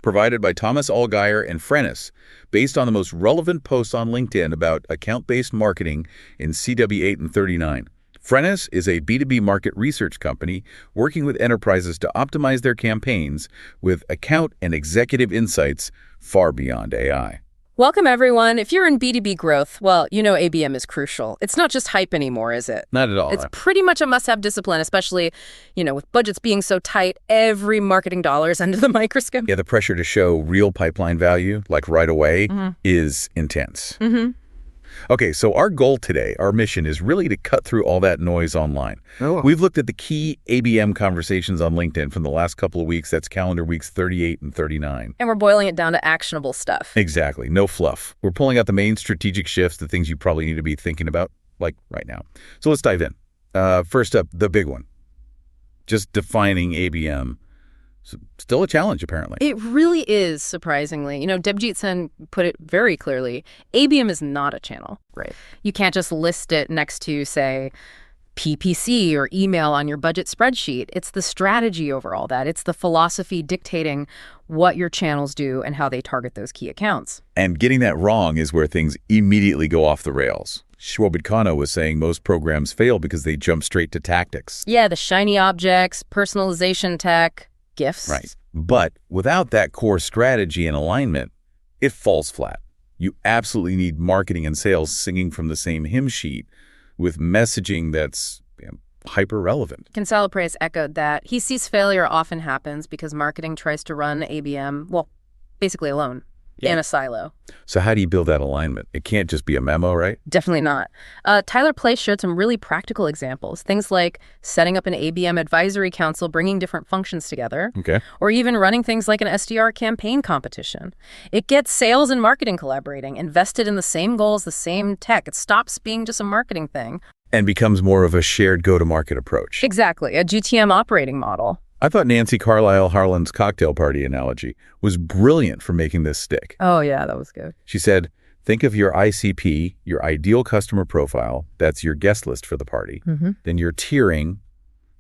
provided by Thomas Allgeier and Frennis, based on the most relevant posts on LinkedIn about account-based marketing in CW8 and 39. Frennis is a B2B market research company working with enterprises to optimize their campaigns with account and executive insights far beyond AI. Welcome, everyone. If you're in B2B growth, well, you know ABM is crucial. It's not just hype anymore, is it? Not at all. It's pretty much a must-have discipline, especially, with budgets being so tight, every marketing dollar is under the microscope. Yeah, the pressure to show real pipeline value, like right away, is intense. Okay, so our goal today, our mission, is really to cut through all that noise online. We've looked at the key ABM conversations on LinkedIn from the last couple of weeks. That's calendar weeks 38 and 39. And we're boiling it down to actionable stuff. Exactly. No fluff. We're pulling out the main strategic shifts, the things you probably need to be thinking about, like right now. So let's dive in. First up, the big one. Just defining ABM. Still a challenge, apparently. It really is, surprisingly. Debjit Sen put it very clearly. ABM is not a channel. Right. You can't just list it next to, say, PPC or email on your budget spreadsheet. It's the strategy over all that. It's the philosophy dictating what your channels do and how they target those key accounts. And getting that wrong is where things immediately go off the rails. Shwobit Kano was saying most programs fail because they jump straight to tactics. Yeah, the shiny objects, personalization tech, gifts. Right. But without that core strategy and alignment, it falls flat. You absolutely need marketing and sales singing from the same hymn sheet with messaging that's hyper-relevant. Gonzalo Perez echoed that. He sees failure often happens because marketing tries to run ABM, basically alone. In a silo. So how do you build that alignment? It can't just be a memo, right? Definitely not. Tyler Place showed some really practical examples. Things like setting up an ABM advisory council, bringing different functions together. Okay. Or even running things like an SDR campaign competition. It gets sales and marketing collaborating, invested in the same goals, the same tech. It stops being just a marketing thing. And becomes more of a shared go-to-market approach. Exactly. A GTM operating model. I thought Nancy Carlisle Harlan's cocktail party analogy was brilliant for making this stick. Oh, yeah, that was good. She said, think of your ICP, your ideal customer profile. That's your guest list for the party. Then your tiering,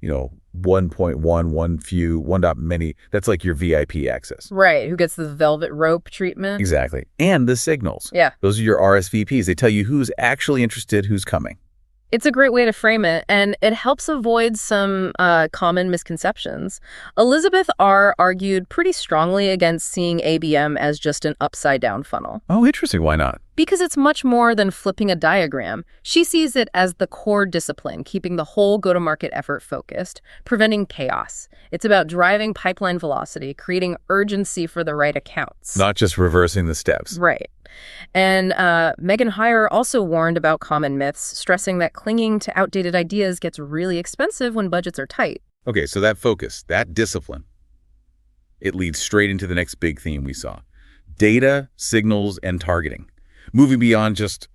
1.1, one few, one dot many. That's like your VIP access. Right. Who gets the velvet rope treatment? Exactly. And the signals. Yeah. Those are your RSVPs. They tell you who's actually interested, who's coming. It's a great way to frame it, and it helps avoid some common misconceptions. Elizabeth R. argued pretty strongly against seeing ABM as just an upside-down funnel. Oh, interesting. Why not? Because it's much more than flipping a diagram. She sees it as the core discipline, keeping the whole go-to-market effort focused, preventing chaos. It's about driving pipeline velocity, creating urgency for the right accounts. Not just reversing the steps. Right. And Megan Heyer also warned about common myths, stressing that clinging to outdated ideas gets really expensive when budgets are tight. Okay, so that focus, that discipline, it leads straight into the next big theme we saw. Data, signals, and targeting. Moving beyond just,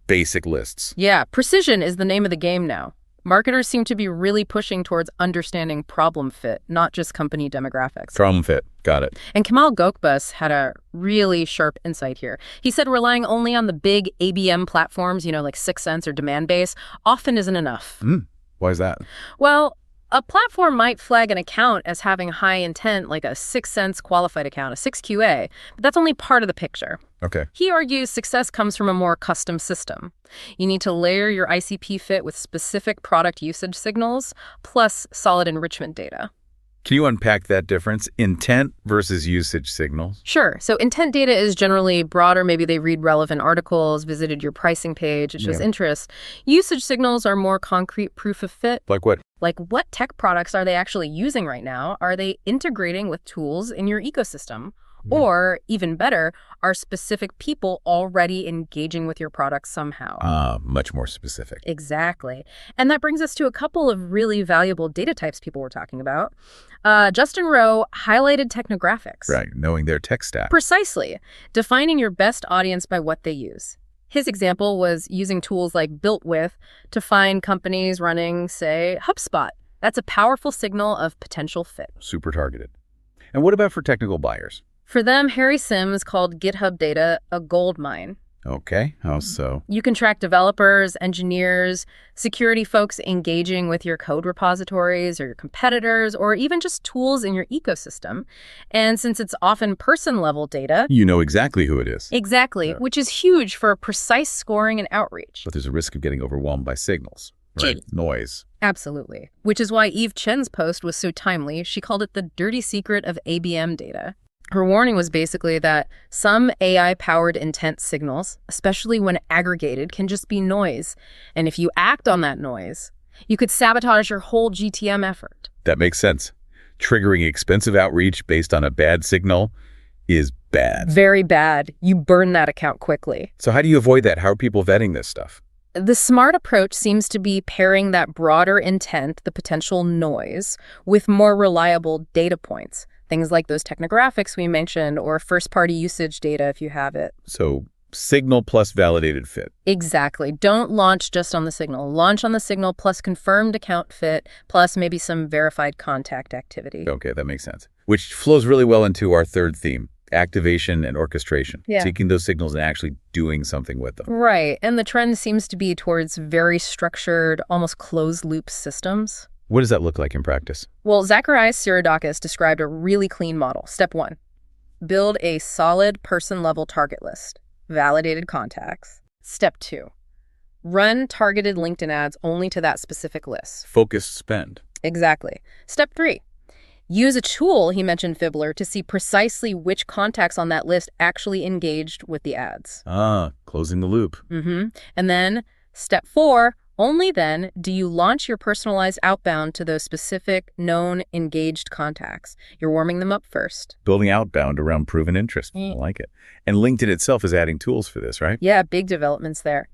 basic lists. Yeah, precision is the name of the game now. Marketers seem to be really pushing towards understanding problem fit, not just company demographics. Problem fit. Got it. And Kamal Gokbas had a really sharp insight here. He said relying only on the big ABM platforms, like 6 Sense or Demandbase, often isn't enough. Why is that? Well, a platform might flag an account as having high intent, like a 6 Sense qualified account, a 6QA, but that's only part of the picture. Okay. He argues success comes from a more custom system. You need to layer your ICP fit with specific product usage signals, plus solid enrichment data. Can you unpack that difference? Intent versus usage signals? Sure. So intent data is generally broader. Maybe they read relevant articles, visited your pricing page, it shows interest. Usage signals are more concrete proof of fit. Like what? Like what tech products are they actually using right now? Are they integrating with tools in your ecosystem? Or, even better, are specific people already engaging with your product somehow? Much more specific. Exactly. And that brings us to a couple of really valuable data types people were talking about. Justin Rowe highlighted technographics. Right, knowing their tech stack. Precisely. Defining your best audience by what they use. His example was using tools like BuiltWith to find companies running, say, HubSpot. That's a powerful signal of potential fit. Super targeted. And what about for technical buyers? For them, Harry Sims called GitHub data a gold mine. Okay, how so? You can track developers, engineers, security folks engaging with your code repositories or your competitors, or even just tools in your ecosystem. And since it's often person-level data, You know exactly who it is. exactly, Yeah. which is huge for precise scoring and outreach. But there's a risk of getting overwhelmed by signals, right? Noise. Absolutely. Which is why Eve Chen's post was so timely. She called it the dirty secret of ABM data. Her warning was basically that some AI-powered intent signals, especially when aggregated, can just be noise. And if you act on that noise, you could sabotage your whole GTM effort. That makes sense. Triggering expensive outreach based on a bad signal is bad. Very bad. You burn that account quickly. So how do you avoid that? How are people vetting this stuff? The smart approach seems to be pairing that broader intent, the potential noise, with more reliable data points. Things like those technographics we mentioned, or first-party usage data if you have it. So signal plus validated fit. Exactly. Don't launch just on the signal. Launch on the signal plus confirmed account fit, plus maybe some verified contact activity. Okay, that makes sense. Which flows really well into our third theme, activation and orchestration. Yeah. Taking those signals and actually doing something with them. Right. And the trend seems to be towards very structured, almost closed-loop systems. What does that look like in practice? Well, Zacharias Sirodakis described a really clean model. Step 1, build a solid person-level target list, validated contacts. Step 2, run targeted LinkedIn ads only to that specific list. Focused spend. Exactly. Step 3, use a tool, he mentioned Fibbler, to see precisely which contacts on that list actually engaged with the ads. Closing the loop. And then step 4, only then do you launch your personalized outbound to those specific, known, engaged contacts. You're warming them up first. Building outbound around proven interest. I like it. And LinkedIn itself is adding tools for this, right? Yeah, big developments there.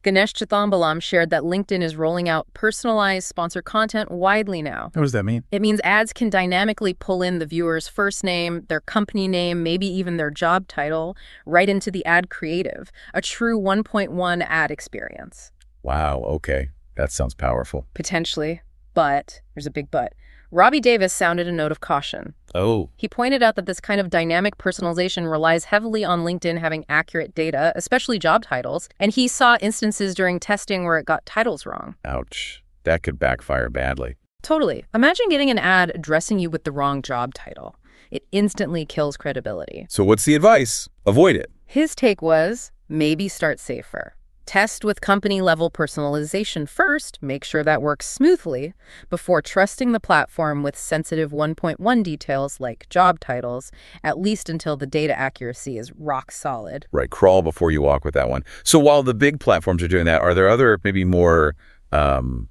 Ganesh Chithambalam shared that LinkedIn is rolling out personalized sponsored content widely now. What does that mean? It means ads can dynamically pull in the viewer's first name, their company name, maybe even their job title, right into the ad creative. A true 1.1 ad experience. Wow, okay. That sounds powerful. Potentially. But, there's a big but, Robbie Davis sounded a note of caution. Oh. He pointed out that this kind of dynamic personalization relies heavily on LinkedIn having accurate data, especially job titles, and he saw instances during testing where it got titles wrong. Ouch. That could backfire badly. Totally. Imagine getting an ad addressing you with the wrong job title. It instantly kills credibility. So what's the advice? Avoid it. His take was, maybe start safer. Test with company-level personalization first, make sure that works smoothly, before trusting the platform with sensitive 1.1 details like job titles, at least until the data accuracy is rock solid. Right, crawl before you walk with that one. So while the big platforms are doing that, are there other maybe more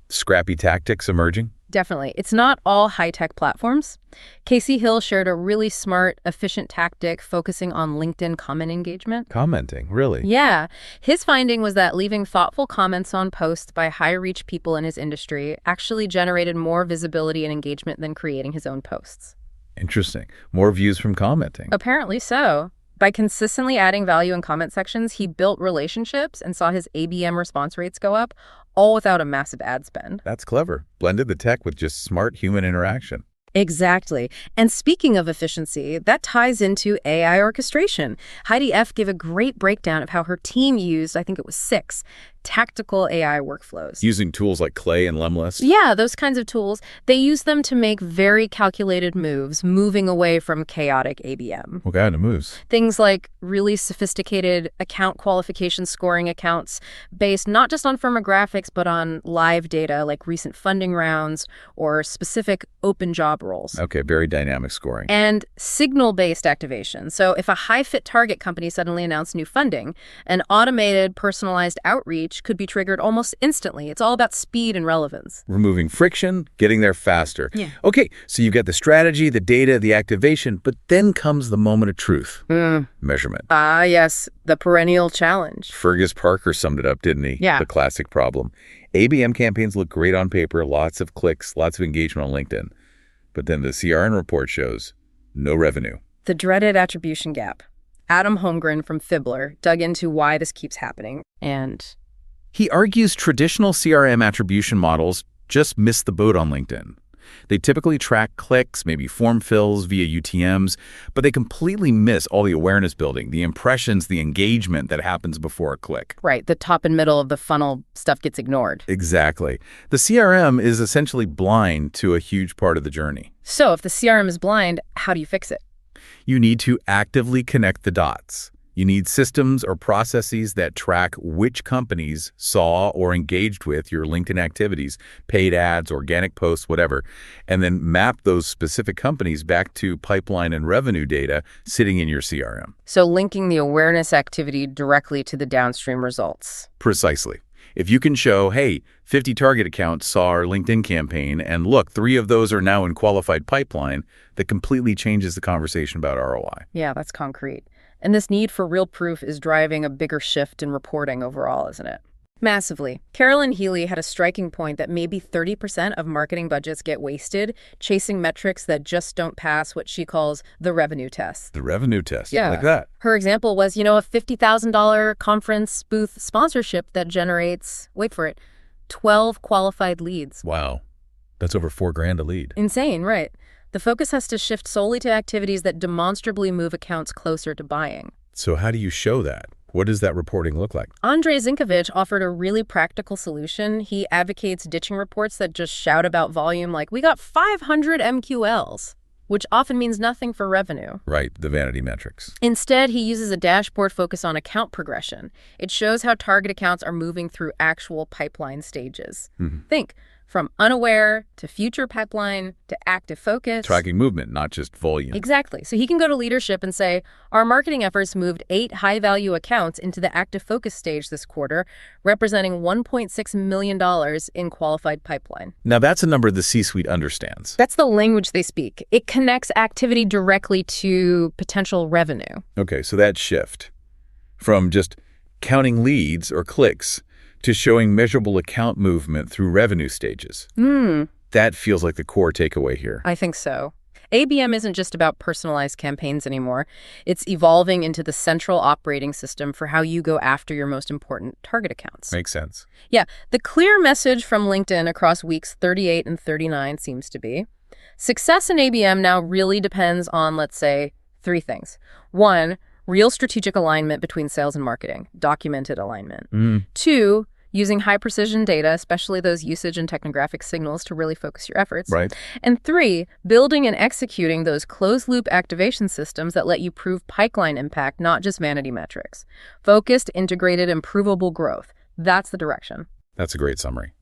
scrappy tactics emerging? Definitely. It's not all high-tech platforms. Casey Hill shared a really smart, efficient tactic focusing on LinkedIn comment engagement. Commenting, really? Yeah. His finding was that leaving thoughtful comments on posts by high-reach people in his industry actually generated more visibility and engagement than creating his own posts. Interesting. More views from commenting. Apparently so. By consistently adding value in comment sections, he built relationships and saw his ABM response rates go up, all without a massive ad spend. That's clever. Blended the tech with just smart human interaction. Exactly. And speaking of efficiency, that ties into AI orchestration. Heidi F. gave a great breakdown of how her team used, I think it was 6, tactical AI workflows. Using tools like Clay and Lemlist? Yeah, those kinds of tools. They use them to make very calculated moves, moving away from chaotic ABM. What kind of moves? Things like really sophisticated account qualification scoring accounts based not just on firmographics, but on live data like recent funding rounds or specific open job roles. Okay, very dynamic scoring. And signal-based activation. So if a high-fit target company suddenly announced new funding, an automated, personalized outreach could be triggered almost instantly. It's all about speed and relevance. Removing friction, getting there faster. Yeah. Okay, so you've got the strategy, the data, the activation, but then comes the moment of truth. Measurement. Ah, yes, the perennial challenge. Fergus Parker summed it up, didn't he? Yeah. The classic problem. ABM campaigns look great on paper, lots of clicks, lots of engagement on LinkedIn. But then the CRN report shows no revenue. The dreaded attribution gap. Adam Holmgren from Fibbler dug into why this keeps happening, and He argues traditional CRM attribution models just miss the boat on LinkedIn. They typically track clicks, maybe form fills via UTMs, but they completely miss all the awareness building, the impressions, the engagement that happens before a click. Right, the top and middle of the funnel stuff gets ignored. Exactly. The CRM is essentially blind to a huge part of the journey. So if the CRM is blind, how do you fix it? You need to actively connect the dots. You need systems or processes that track which companies saw or engaged with your LinkedIn activities, paid ads, organic posts, whatever, and then map those specific companies back to pipeline and revenue data sitting in your CRM. So linking the awareness activity directly to the downstream results. Precisely. If you can show, hey, 50 target accounts saw our LinkedIn campaign, and look, 3 of those are now in qualified pipeline, that completely changes the conversation about ROI. Yeah, that's concrete. And this need for real proof is driving a bigger shift in reporting overall, isn't it? Massively. Carolyn Healy had a striking point that maybe 30% of marketing budgets get wasted chasing metrics that just don't pass what she calls the revenue test. The revenue test, Yeah. like that. Her example was, a $50,000 conference booth sponsorship that generates, wait for it, 12 qualified leads. Wow. That's over $4,000 a lead. Insane, right? The focus has to shift solely to activities that demonstrably move accounts closer to buying. So how do you show that? What does that reporting look like? Andrei Zinkovich offered a really practical solution. He advocates ditching reports that just shout about volume like, we got 500 MQLs, which often means nothing for revenue. Right, the vanity metrics. Instead, he uses a dashboard focused on account progression. It shows how target accounts are moving through actual pipeline stages. Think, from unaware to future pipeline to active focus. Tracking movement, not just volume. Exactly. So he can go to leadership and say, our marketing efforts moved 8 high-value accounts into the active focus stage this quarter, representing $1.6 million in qualified pipeline. Now that's a number the C-suite understands. That's the language they speak. It connects activity directly to potential revenue. Okay, so that shift from just counting leads or clicks to showing measurable account movement through revenue stages. That feels like the core takeaway here. I think so. ABM isn't just about personalized campaigns anymore. It's evolving into the central operating system for how you go after your most important target accounts. Makes sense. Yeah, the clear message from LinkedIn across weeks 38 and 39 seems to be, success in ABM now really depends on, let's say, 3 things. 1, real strategic alignment between sales and marketing, documented alignment. 2, using high-precision data, especially those usage and technographic signals to really focus your efforts. Right. And 3, building and executing those closed-loop activation systems that let you prove pipeline impact, not just vanity metrics. Focused, integrated, improvable growth. That's the direction. That's a great summary.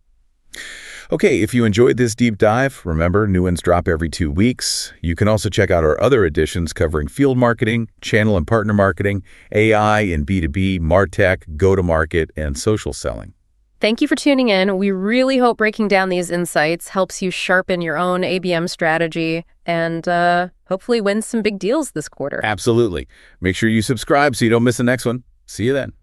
Okay, if you enjoyed this deep dive, remember, new ones drop every 2 weeks. You can also check out our other editions covering field marketing, channel and partner marketing, AI and B2B, MarTech, go-to-market, and social selling. Thank you for tuning in. We really hope breaking down these insights helps you sharpen your own ABM strategy and hopefully win some big deals this quarter. Absolutely. Make sure you subscribe so you don't miss the next one. See you then.